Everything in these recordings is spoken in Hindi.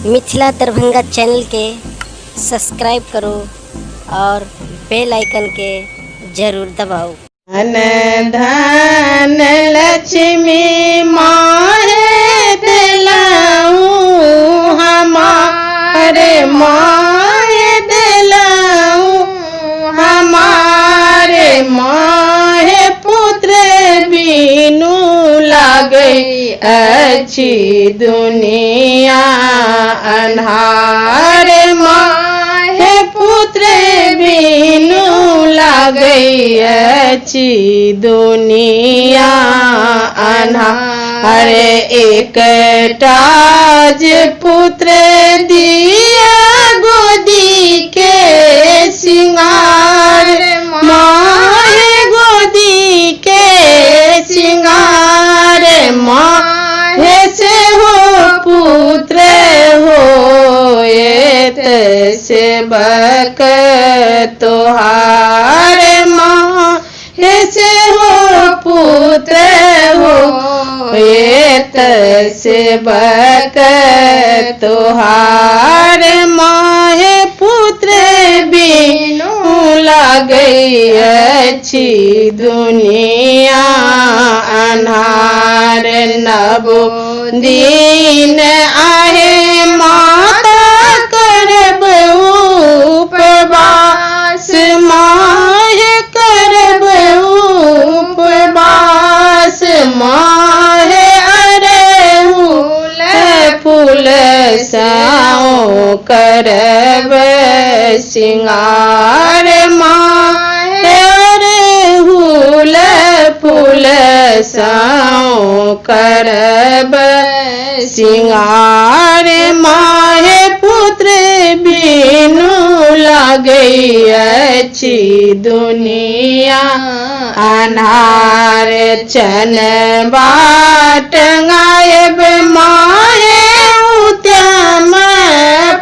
मिथिला दरभंगा चैनल के सब्सक्राइब करो और बेल आइकन के जरूर दबाओ। धन धन लक्ष्मी माहे दिलाऊं हमारे माहे दिलाऊं हमारे माहे पुत्र बीनू लागई अच्छी दुनिया अन्हार माहे पुत्र बीनू लागई अच्छी दुनिया अन्हार एक टाज पुत्र दिया गोदी के सिंगार माहे गोदी के सिंगार माहे से हो पुत्र हो ये सेवक तोहार माहे से हो पुत्र हो ये सेवक तोहार माहे पुत्र बीनू लागई अच्छी दुनिया अन्हार नवो दिन आहे माता करब उपवास माहे करब उपवास माहे अरहुल फूल साओ करब सिंगार माहे अरहुल फूल साओ करब सिंगार माहे पुत्र बीनू लागई अच्छी दुनिया अन्हार चन बाट गायब माहे उत्तम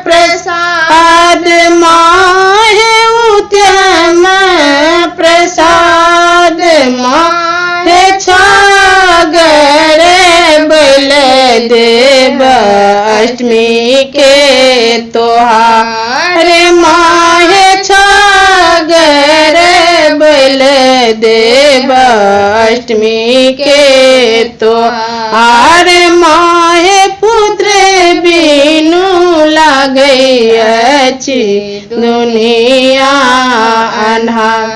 प्रसाद माहे उत्तम प्रसाद माहे छागर बलदेव अष्टमी के तोहार माहे छागर बलदेव अष्टमी के तोहार माहे पुत्र बीनू लागई अच्छी दुनिया अन्हार।